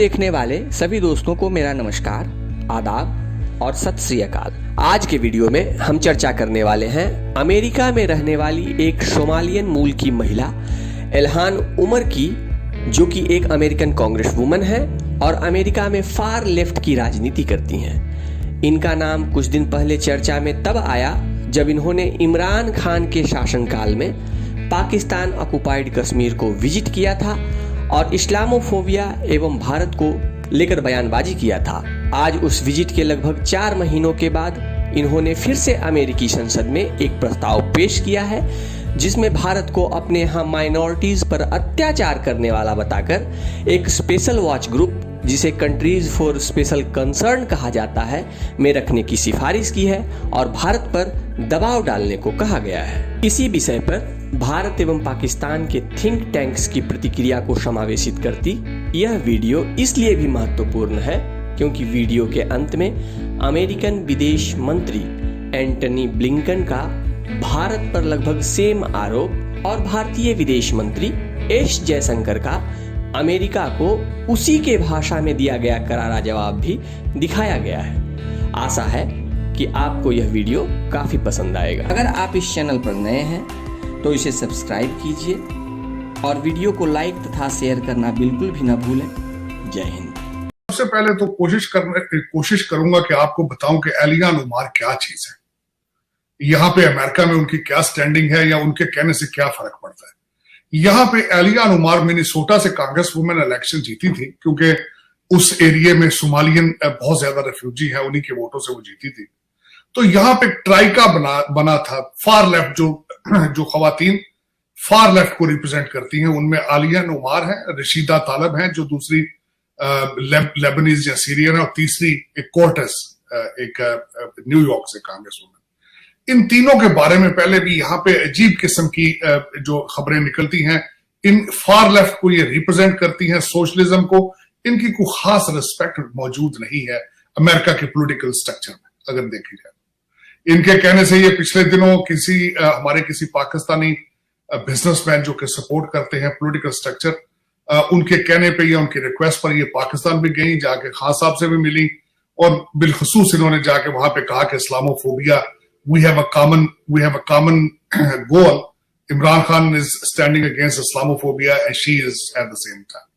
देखने वाले सभी दोस्तों को मेरा नमस्कार, आदाब और सत श्री अकाल। आज के वीडियो में हम चर्चा करने वाले हैं अमेरिका में रहने वाली एक सोमालियन मूल की महिला इल्हान उमर की, जो कि एक अमेरिकन कांग्रेस वुमन है और अमेरिका में फार लेफ्ट की राजनीति करती हैं। इनका नाम कुछ दिन पहले चर्चा में तब आया जब इन्होंने इमरान खान के शासनकाल में पाकिस्तान ऑक्युपाइड कश्मीर को विजिट किया था और इस्लामोफोबिया एवं भारत को लेकर बयानबाजी किया था। आज उस विजिट के लगभग 4 महीनों के बाद इन्होंने फिर से अमेरिकी संसद में एक प्रस्ताव पेश किया है, जिसमें भारत को अपने यहाँ माइनॉरिटीज पर अत्याचार करने वाला बताकर एक स्पेशल वॉच ग्रुप, जिसे कंट्रीज फॉर स्पेशल कंसर्न कहा जाता है, में रखने की सिफारिश की है और भारत पर दबाव डालने को कहा गया है। इसी विषय पर भारत एवं पाकिस्तान के थिंक टैंक्स की प्रतिक्रिया को समावेशित करती यह वीडियो इसलिए भी महत्वपूर्ण है क्योंकि वीडियो के अंत में अमेरिकन विदेश मंत्री एंटनी ब्लिंकन का भारत पर लगभग सेम आरोप और भारतीय विदेश मंत्री एस जयशंकर का अमेरिका को उसी के भाषा में दिया गया करारा जवाब भी दिखाया गया है। आशा है कि आपको यह वीडियो काफी पसंद आएगा। अगर आप इस चैनल पर नए हैं तो इसे सब्सक्राइब कीजिए और वीडियो को लाइक तथा शेयर करना बिल्कुल भी ना भूलें। जय हिंद। सबसे पहले तो कोशिश करूंगा कि आपको बताऊं कि इल्हान उमर क्या चीज है, यहाँ पे अमेरिका में उनकी क्या स्टैंडिंग है या उनके कहने से क्या फर्क पड़ता है। यहाँ पे इल्हान उमर मिनेसोटा से कांग्रेस वुमेन इलेक्शन जीती थी, क्योंकि उस एरिया में सोमालियन बहुत ज्यादा रेफ्यूजी है, उन्हीं के वोटों से वो जीती थी। तो यहाँ पे ट्राइका बना था फार लेफ्ट, जो खवातीन फार लेफ्ट को रिप्रेजेंट करती हैं, उनमें इल्हान उमर है, रशीदा तालब हैं जो दूसरी लेबनीज या सीरियन है, और तीसरी एक कोर्टेस, एक न्यूयॉर्क से कांग्रेस वुमेन। इन तीनों के बारे में पहले भी यहाँ पे अजीब किस्म की जो खबरें निकलती हैं, इन फार लेफ्ट को ये रिप्रेजेंट करती हैं, सोशलिज्म को। इनकी कोई खास रिस्पेक्ट मौजूद नहीं है अमेरिका के पॉलिटिकल स्ट्रक्चर में, अगर देखी जाए। इनके कहने से ये पिछले दिनों हमारे किसी पाकिस्तानी बिजनेसमैन जो कि सपोर्ट करते हैं पॉलिटिकल स्ट्रक्चर, उनके कहने पे या उनकी रिक्वेस्ट पर ये पाकिस्तान भी गई, जाके खान साहब से भी मिली और बिलखसूस इन्होंने जाके वहां पे कहा कि Islamophobia we have a common goal. Imran Khan is standing against Islamophobia and she is at the same time.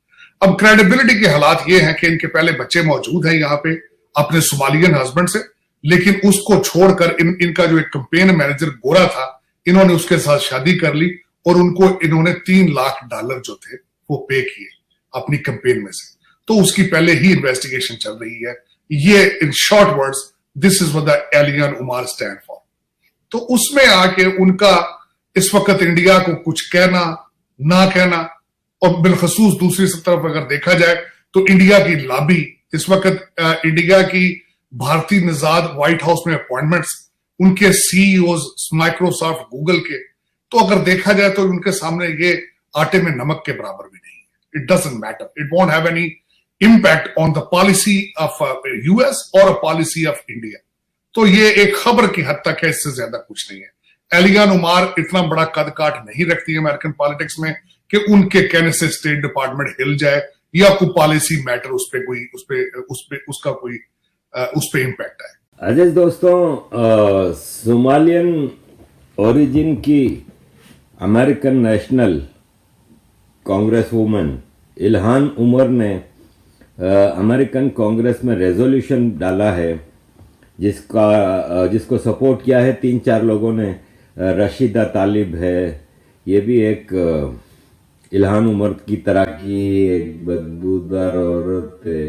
अब क्रेडिबिलिटी के हालात ये हैं कि इनके पहले बच्चे मौजूद हैं यहाँ पे अपने सोमालियन हस्बैंड से, लेकिन उसको छोड़कर इनका जो एक कैंपेन मैनेजर गोरा था, इन्होंने उसके साथ शादी कर ली और उनको इन्होंने $3 लाख जो थे वो पे किए अपनी कैंपेन में से। तो उसकी पहले ही इन्वेस्टिगेशन चल रही है। ये in short words this is what the Ilhan Omar stand for. तो उसमें आके उनका इस वक्त इंडिया को कुछ कहना ना कहना, और बिलखसूस दूसरी तरफ अगर देखा जाए तो इंडिया की लॉबी इस वक्त इंडिया की भारतीय निजाद व्हाइट हाउस में अपॉइंटमेंट्स, उनके सीईओज माइक्रोसॉफ्ट गूगल के, तो अगर देखा जाए तो उनके सामने ये आटे में नमक के बराबर भी नहीं है। It doesn't matter, it won't have any impact on the policy of US और पॉलिसी ऑफ इंडिया। तो ये एक खबर की हद तक है, इससे ज्यादा कुछ नहीं है। इल्हान उमर इतना बड़ा कद काठ नहीं रखती है अमेरिकन पॉलिटिक्स में कि उनके कहने से स्टेट डिपार्टमेंट हिल जाए या कोई पॉलिसी मैटर उस पे इम्पैक्ट आए। अजीज दोस्तों, सोमालियन ओरिजिन की American national Congress woman Ilhan Omar ने अमेरिकन कांग्रेस में रेजोल्यूशन डाला है, जिसको सपोर्ट किया है 3-4 लोगों ने। रशीदा तालिब है, ये भी एक इल्हान उमर की तरह की एक बदबूदार औरत है।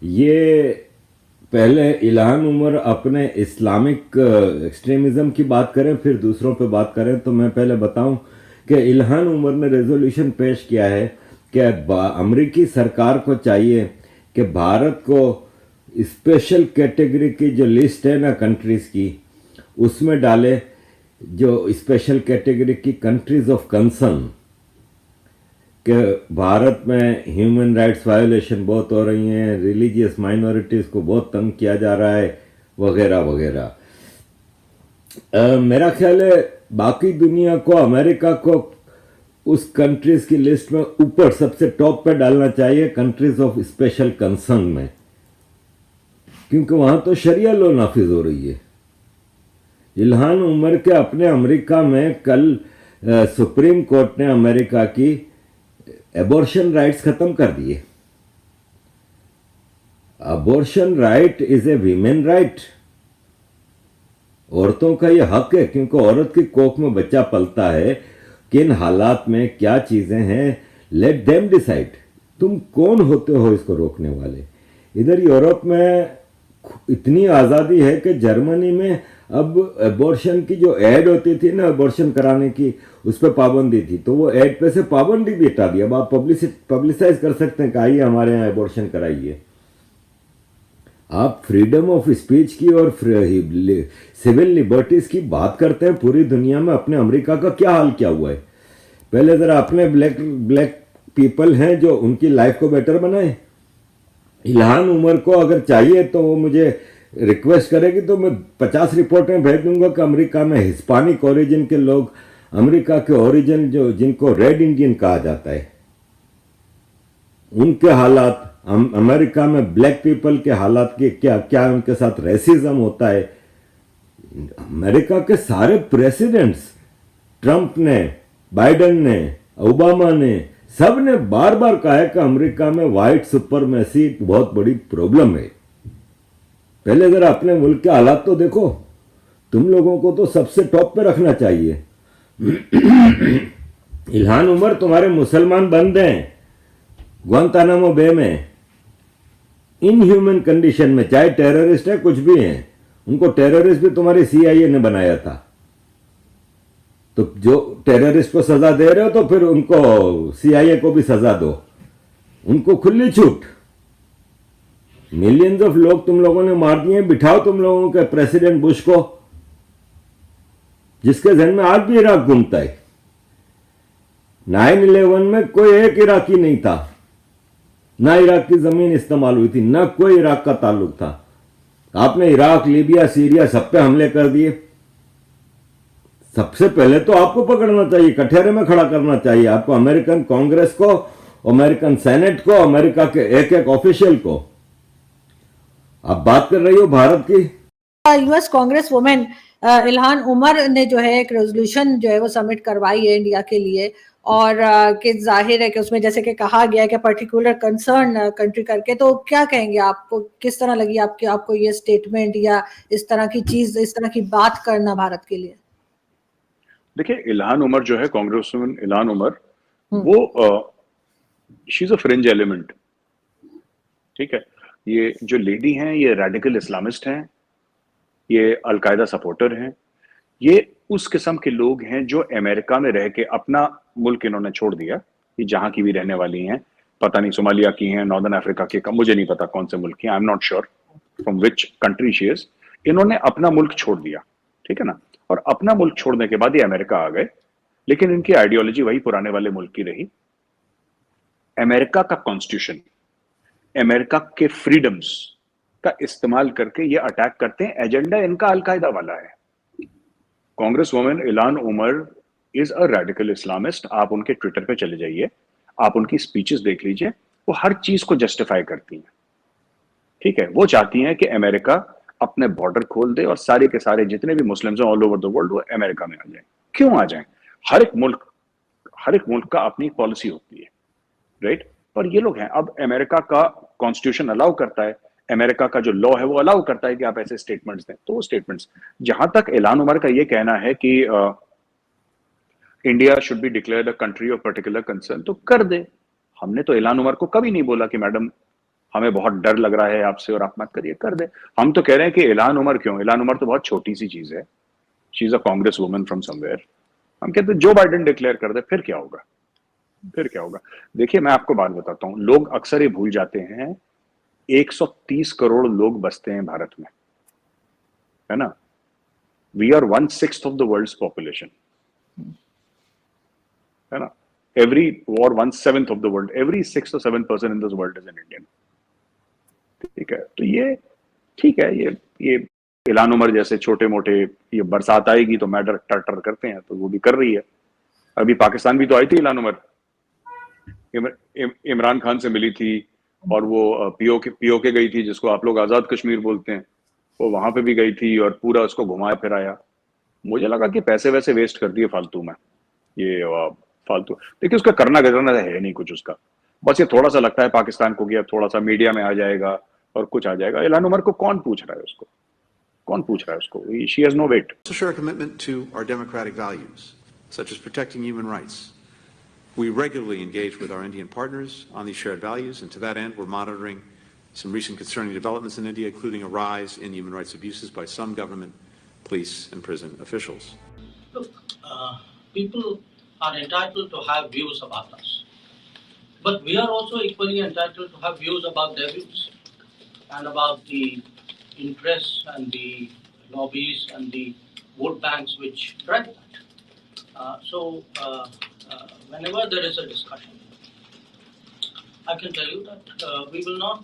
ये पहले इल्हान उमर अपने इस्लामिक एक्सट्रीमिज्म की बात करें फिर दूसरों पे बात करें, तो मैं पहले बताऊं कि इल्हान उमर ने रेजोल्यूशन पेश किया है कि अमेरिकी सरकार को चाहिए कि भारत को स्पेशल कैटेगरी की जो लिस्ट है ना कंट्रीज की, उसमें डाले जो स्पेशल कैटेगरी की कंट्रीज ऑफ कंसर्न, कि भारत में ह्यूमन राइट्स वायोलेशन बहुत हो रही हैं, रिलीजियस माइनॉरिटीज़ को बहुत तंग किया जा रहा है, वगैरह वगैरह। मेरा ख्याल है बाकी दुनिया को, अमेरिका को उस कंट्रीज की लिस्ट में ऊपर सबसे टॉप पे डालना चाहिए, कंट्रीज ऑफ स्पेशल कंसर्न में, क्योंकि वहां तो शरिया लॉ नाफिज हो रही है। इल्हान उमर के अपने अमेरिका में कल सुप्रीम कोर्ट ने अमेरिका की एबॉर्शन राइट्स खत्म कर दिए। Abortion right is a women right. औरतों का यह हक है, क्योंकि औरत की कोख में बच्चा पलता है, किन हालात में क्या चीजें हैं, लेट देम डिसाइड। तुम कौन होते हो इसको रोकने वाले? इधर यूरोप में इतनी आज़ादी है कि जर्मनी में अब एबॉर्शन की जो ऐड होती थी ना, एबॉर्शन कराने की, उस पर पाबंदी थी, तो वो ऐड पे से पाबंदी भी हटा दी। अब आप पब्लिसाइज कर सकते हैं कि आइए हमारे यहाँ एबॉर्शन कराइए। आप फ्रीडम ऑफ स्पीच की और सिविल लिबर्टीज की बात करते हैं पूरी दुनिया में। अपने अमेरिका का क्या हाल क्या हुआ है? पहले जरा अपने ब्लैक पीपल हैं जो उनकी लाइफ को बेटर बनाए। इल्हान उमर को अगर चाहिए तो वो मुझे रिक्वेस्ट करेगी तो मैं 50 रिपोर्टें भेज दूंगा कि अमेरिका में हिस्पानिक ओरिजिन के लोग, अमेरिका के ओरिजिन जो जिनको रेड इंडियन कहा जाता है, उनके हालात, अमेरिका में ब्लैक पीपल के हालात के क्या क्या उनके साथ रेसिज्म होता है। अमेरिका के सारे प्रेसिडेंट्स, ट्रंप ने, बाइडेन ने, ओबामा ने, सब ने बार बार कहा है कि अमेरिका में व्हाइट सुपरमेसी बहुत बड़ी प्रॉब्लम है। पहले जरा अपने मुल्क के हालात तो देखो। तुम लोगों को तो सबसे टॉप पे रखना चाहिए। इल्हान उमर, तुम्हारे मुसलमान बंद हैं ग्वांतानामो बे में, इनह्यूमन कंडीशन में, चाहे टेररिस्ट है कुछ भी हैं। उनको टेररिस्ट भी तुम्हारी CIA ने बनाया था। तो जो टेररिस्ट को सजा दे रहे हो तो फिर उनको CIA को भी सजा दो, उनको खुली छूट। मिलियंस ऑफ लोग तुम लोगों ने मार दिए। बिठाओ तुम लोगों के प्रेसिडेंट बुश को, जिसके जहन में आज भी इराक घूमता है। 9/11 में कोई एक इराकी नहीं था, ना इराक की जमीन इस्तेमाल हुई थी, ना कोई इराक का ताल्लुक था। आपने इराक, लीबिया, सीरिया सब पे हमले कर दिए। सबसे पहले तो आपको पकड़ना चाहिए, कठघरे में खड़ा करना चाहिए आपको, अमेरिकन कांग्रेस को, अमेरिकन सेनेट को, अमेरिका के एक एक ऑफिशियल को। आप बात कर रही हो भारत की। US Congress women Ilhan Omar ने जो है एक रेजोल्यूशन जो है वो सबमिट करवाई है इंडिया के लिए, और कि जाहिर है कि उसमें जैसे कि कहा गया है कि पर्टिकुलर कंसर्न कंट्री करके। तो क्या कहेंगे, आपको किस तरह लगी आपको ये स्टेटमेंट या इस तरह की चीज, इस तरह की बात करना भारत के लिए? देखिए, इल्हान उमर जो है, कांग्रेस वुमेन इल्हान उमर, वो she is a fringe element. ठीक है, ये जो लेडी हैं ये रेडिकल इस्लामिस्ट हैं, ये अलकायदा सपोर्टर हैं, ये उस किस्म के लोग हैं जो अमेरिका में रह के अपना मुल्क इन्होंने छोड़ दिया। ये जहां की भी रहने वाली हैं, पता नहीं सोमालिया की हैं, नॉर्दर्न अफ्रीका की, मुझे नहीं पता कौन से मुल्क की, I am not sure from which country she is. इन्होंने अपना मुल्क छोड़ दिया, ठीक है ना, और अपना मुल्क छोड़ने के बाद ये अमेरिका आ गए, लेकिन इनकी आइडियोलॉजी वही पुराने वाले मुल्क की रही। अमेरिका का कॉन्स्टिट्यूशन, अमेरिका के फ्रीडम्स का इस्तेमाल करके ये अटैक करते हैं। एजेंडा इनका अलकायदा वाला है। Congress women Ilhan Omar is a radical Islamist. आप उनके ट्विटर पे चले जाइए, आप उनकी स्पीचेस देख लीजिए, वो हर चीज को जस्टिफाई करती हैं। ठीक है, वो चाहती हैं कि अमेरिका अपने बॉर्डर खोल दे और सारे के सारे जितने भी मुस्लिम्स हैं ऑल ओवर द वर्ल्ड वो अमेरिका में आ जाएं। क्यों आ जाएं? हर एक मुल्क का अपनी पॉलिसी होती है, राइट? पर ये लोग हैं, अब अमेरिका का कॉन्स्टिट्यूशन अलाउ करता है, अमेरिका का जो लॉ है वो अलाउ करता है कि आप ऐसे स्टेटमेंट्स दें। तो वो स्टेटमेंट्स, जहां तक इल्हान उमर का ये कहना है कि India should be declared a country of particular concern, तो कर दे। हमने तो इल्हान उमर को कभी नहीं बोला कि मैडम हमें बहुत डर लग रहा है आपसे और आप मत करिए, कर दे। हम तो कह रहे हैं कि इल्हान उमर क्यों, इल्हान उमर तो बहुत छोटी सी चीज है, she is a Congress woman from somewhere. हम कहते हैं जो बाइडेन डिक्लेयर कर दे, फिर क्या होगा, फिर क्या होगा। देखिए, मैं आपको बात बताता हूं, लोग अक्सर ये भूल जाते हैं 130 करोड़ लोग बसते हैं भारत में, है ना। We are 1/6 of the world's population, है ना। एवरी और 1/7 of the world, every 6 or 7% in this world is an Indian. ठीक है, तो ये ठीक है, ये इल्हान उमर जैसे छोटे मोटे, ये बरसात आएगी तो मैटर टर करते हैं, तो वो भी कर रही है। अभी पाकिस्तान भी तो आई थी इल्हान उमर, इमरान खान से मिली थी, और वो पीओके गई थी, जिसको आप लोग आजाद कश्मीर बोलते हैं, वो वहां पे भी गई थी और पूरा उसको घुमाया फिराया। मुझे लगा कि पैसे वैसे वेस्ट कर दिए फालतू में, ये फालतू। देखिए उसका करना है नहीं कुछ उसका, बस ये थोड़ा सा लगता है पाकिस्तान को कि अब थोड़ा सा मीडिया में आ जाएगा और कुछ आ जाएगा। इल्हान उमर को कौन पूछ रहा है उसको, कौन पूछ रहा है उसको? She has no weight. To share a commitment to our democratic values, such as protecting human rights. We regularly engage with our Indian partners on these shared values, and to that end, we're monitoring some recent concerning developments in India, including a rise in human rights abuses by some government, police, and prison officials. Look, people are entitled to have views about us, but we are also equally entitled to have views about their views and about the interests and the lobbies and the vote banks which drive that. Whenever there is a discussion, I can tell you that we will not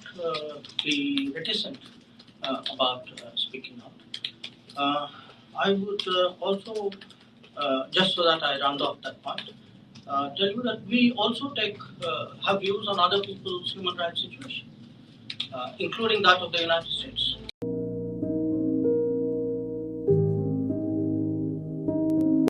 be reticent about speaking out. I would also, just so that I round off that point, tell you that we also have views on other people's human rights situation, including that of the United States.